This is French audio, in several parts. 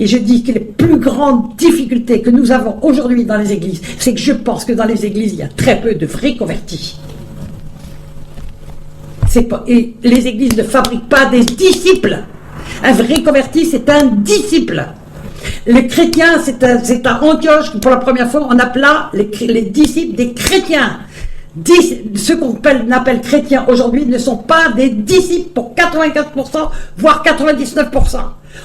Et je dis que les plus grandes difficultés que nous avons aujourd'hui dans les églises, c'est que je pense que dans les églises, il y a très peu de vrais convertis. Et les églises ne fabriquent pas des disciples. Un vrai converti, c'est un disciple. Le chrétien, c'est à Antioche que pour la première fois, on appela les disciples des chrétiens. Ceux qu'on appelle chrétiens aujourd'hui ne sont pas des disciples pour 84%, voire 99%.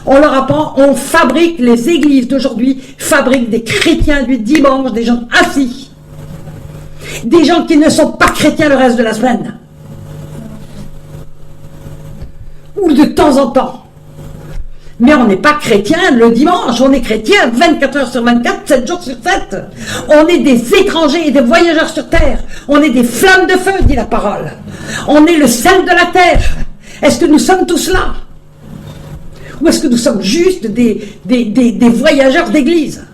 On leur apprend, on fabrique, les églises d'aujourd'hui fabriquent des chrétiens du dimanche, des gens assis. Des gens qui ne sont pas chrétiens le reste de la semaine. Ou de temps en temps. Mais on n'est pas chrétien le dimanche, on est chrétien 24 heures sur 24, 7 jours sur 7. On est des étrangers et des voyageurs sur terre. On est des flammes de feu, dit la parole. On est le sel de la terre. Est-ce que nous sommes tous là? Ou est-ce que nous sommes juste des voyageurs d'église?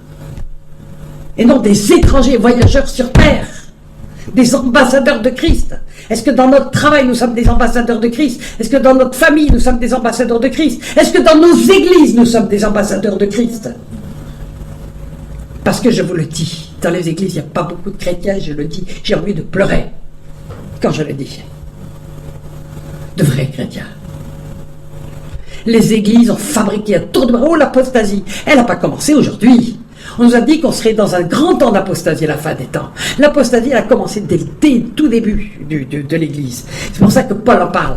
Et non des étrangers voyageurs sur terre. Des ambassadeurs de Christ. Est-ce que dans notre travail, nous sommes des ambassadeurs de Christ? Est-ce que dans notre famille, nous sommes des ambassadeurs de Christ? Est-ce que dans nos églises, nous sommes des ambassadeurs de Christ? Parce que je vous le dis, dans les églises, il n'y a pas beaucoup de chrétiens, je le dis, j'ai envie de pleurer quand je le dis. De vrais chrétiens. Les églises ont fabriqué un tour de bras. Oh, l'apostasie, elle n'a pas commencé aujourd'hui. On nous a dit qu'on serait dans un grand temps d'apostasie à la fin des temps. L'apostasie, elle a commencé dès le tout début de l'Église. C'est pour ça que Paul en parle.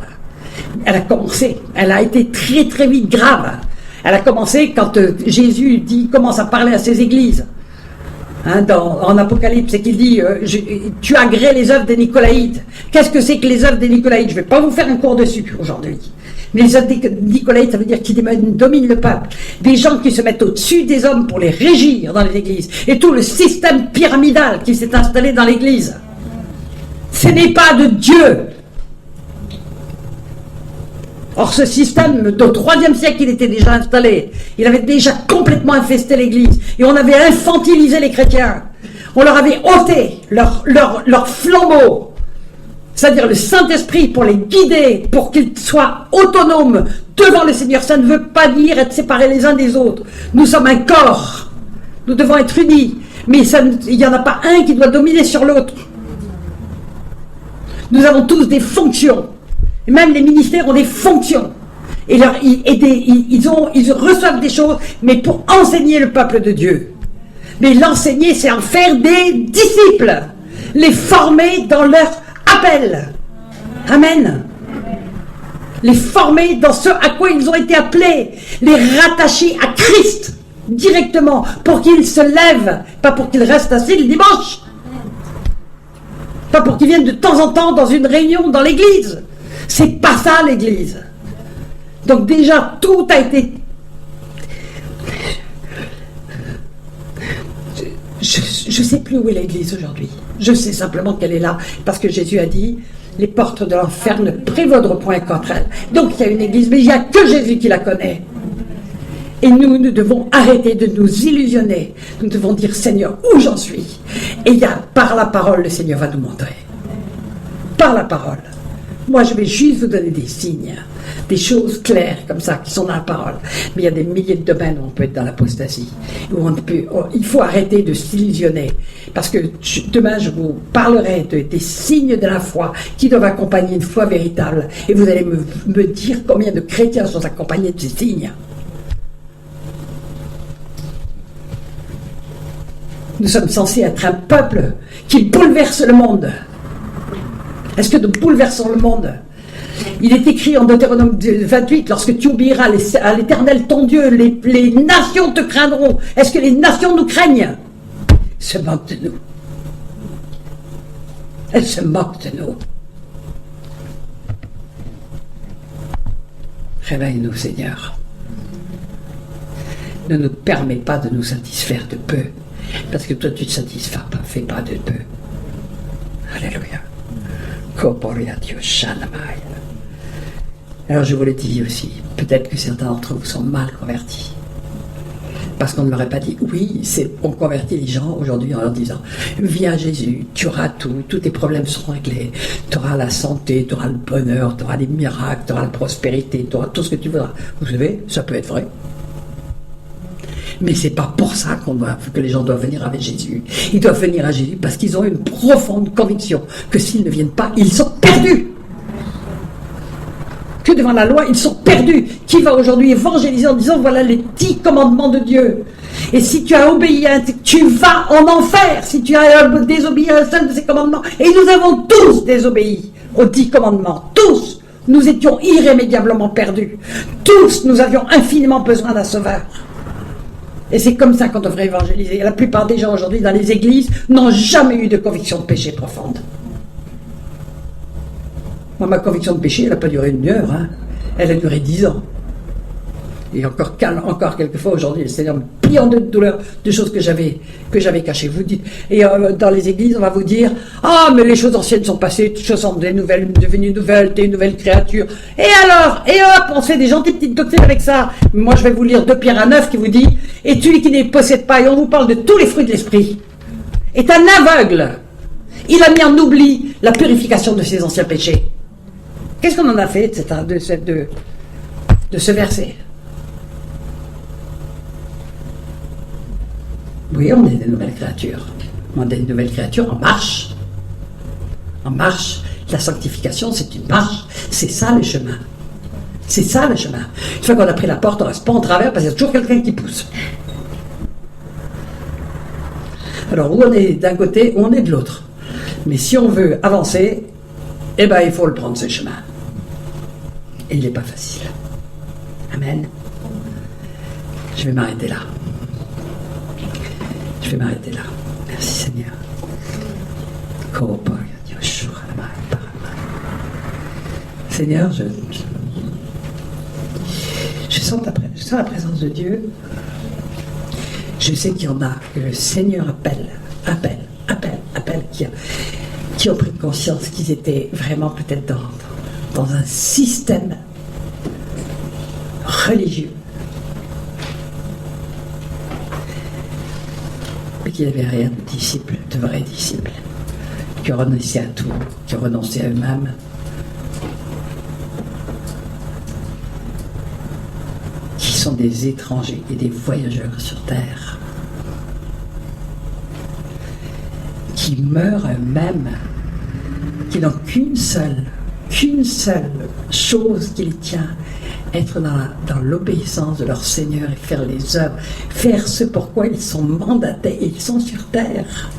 Elle a commencé, elle a été très très vite grave. Elle a commencé quand Jésus commence à parler à ses églises. En Apocalypse, c'est qu'il dit tu agrées les œuvres des Nicolaïtes. Qu'est-ce que c'est que les œuvres des Nicolaïtes? Je ne vais pas vous faire un cours dessus aujourd'hui. Mais les œuvres des Nicolaïtes, ça veut dire qu'ils dominent le peuple. Des gens qui se mettent au-dessus des hommes pour les régir dans les églises. Et tout le système pyramidal qui s'est installé dans l'église. Ce n'est pas de Dieu. Or, ce système, au IIIe siècle, il était déjà installé. Il avait déjà complètement infesté l'église. Et on avait infantilisé les chrétiens. On leur avait ôté leur flambeau. C'est-à-dire le Saint-Esprit pour les guider, pour qu'ils soient autonomes devant le Seigneur. Ça ne veut pas dire être séparés les uns des autres. Nous sommes un corps. Nous devons être unis. Mais il n'y en a pas un qui doit dominer sur l'autre. Nous avons tous des fonctions. Et même les ministères ont des fonctions. Ils reçoivent des choses, mais pour enseigner le peuple de Dieu. Mais l'enseigner, c'est en faire des disciples. Les former dans leur appel. Amen. Les former dans ce à quoi ils ont été appelés. Les rattacher à Christ directement pour qu'ils se lèvent. Pas pour qu'ils restent assis le dimanche. Pas pour qu'ils viennent de temps en temps dans une réunion dans l'église. C'est pas ça l'église. Donc déjà tout a été... Je ne sais plus où est l'église aujourd'hui. Je sais simplement qu'elle est là. Parce que Jésus a dit, les portes de l'enfer ne prévaudront point contre elle. Donc il y a une église, mais il n'y a que Jésus qui la connaît. Et nous devons arrêter de nous illusionner. Nous devons dire, Seigneur, où j'en suis? Et par la parole, le Seigneur va nous montrer. Par la parole. Moi, je vais juste vous donner des signes, des choses claires comme ça, qui sont dans la parole. Mais il y a des milliers de domaines où on peut être dans l'apostasie. Il faut arrêter de s'illusionner. Parce que demain, je vous parlerai des signes de la foi qui doivent accompagner une foi véritable. Et vous allez me dire combien de chrétiens sont accompagnés de ces signes. Nous sommes censés être un peuple qui bouleverse le monde. Est-ce que nous bouleversons le monde? Il est écrit en Deutéronome 28, lorsque tu obéiras à l'Éternel ton Dieu, les nations te craindront. Est-ce que les nations nous craignent? Elles se moquent de nous. Elles se moquent de nous. Réveille-nous, Seigneur. Ne nous permets pas de nous satisfaire de peu, parce que toi tu ne satisfais pas, fais pas de peu. Alléluia. Alors je vous le dis aussi, peut-être que certains d'entre vous sont mal convertis. Parce qu'on ne leur a pas dit, oui, on convertit les gens aujourd'hui en leur disant, viens à Jésus, tu auras tout, tous tes problèmes seront réglés, tu auras la santé, tu auras le bonheur, tu auras les miracles, tu auras la prospérité, tu auras tout ce que tu voudras. Vous savez, ça peut être vrai. Mais c'est pas pour ça que les gens doivent venir avec Jésus. Ils doivent venir à Jésus parce qu'ils ont une profonde conviction que s'ils ne viennent pas, ils sont perdus. Que devant la loi, ils sont perdus. Qui va aujourd'hui évangéliser en disant voilà les 10 commandements de Dieu. Et si tu as obéi à tu vas en enfer si tu as désobéi à un seul de ces commandements. Et nous avons tous désobéi aux 10 commandements. Tous. Nous étions irrémédiablement perdus. Tous, nous avions infiniment besoin d'un sauveur. Et c'est comme ça qu'on devrait évangéliser. La plupart des gens aujourd'hui dans les églises n'ont jamais eu de conviction de péché profonde. Moi, ma conviction de péché, elle n'a pas duré 1 heure. Hein. Elle a duré 10 ans. Et encore quelquefois aujourd'hui, le Seigneur me plie en deux de douleur de choses que j'avais cachées. Vous dites, et dans les églises, on va vous dire, ah, mais les choses anciennes sont passées, toutes choses sont devenues nouvelles, t'es une nouvelle créature. Et alors, et hop, on se fait des gentilles petites doctrines avec ça. Moi, je vais vous lire 2 Pierre 9 qui vous dit, et celui qui ne possède pas, et on vous parle de tous les fruits de l'esprit, est un aveugle. Il a mis en oubli la purification de ses anciens péchés. Qu'est-ce qu'on en a fait de ce verset? Oui, on est des nouvelles créatures. On est des nouvelles créatures en marche. En marche. La sanctification, c'est une marche. C'est ça le chemin. C'est ça le chemin. Une fois qu'on a pris la porte, on ne reste pas en travers parce qu'il y a toujours quelqu'un qui pousse. Alors, où on est d'un côté, où on est de l'autre. Mais si on veut avancer, eh bien, il faut le prendre, ce chemin. Et il n'est pas facile. Amen. Je vais m'arrêter là. Je vais m'arrêter là. Merci Seigneur. Seigneur, je sens la présence de Dieu. Je sais qu'il y en a que le Seigneur appelle, qui ont pris conscience qu'ils étaient vraiment peut-être dans un système religieux. Mais qu'il n'y avait rien de disciples, de vrais disciples, qui renonçaient à tout, qui renonçaient à eux-mêmes. Qui sont des étrangers et des voyageurs sur terre. Qui meurent eux-mêmes, qui n'ont qu'une seule chose qui les tient, être dans l'obéissance de leur Seigneur et faire les œuvres, faire ce pourquoi ils sont mandatés et ils sont sur terre.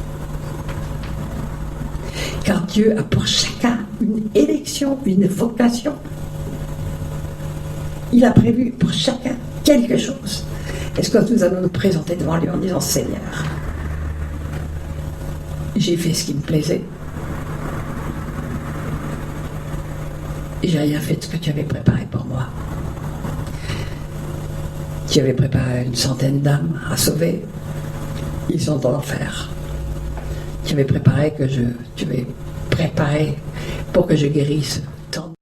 Car Dieu a pour chacun une élection, une vocation. Il a prévu pour chacun quelque chose. Est-ce que nous allons nous présenter devant lui en disant Seigneur, j'ai fait ce qui me plaisait. Et j'ai rien fait de ce que tu avais préparé pour moi. Tu avais préparé 100 d'âmes à sauver. Ils sont en enfer. Tu avais préparé pour que je guérisse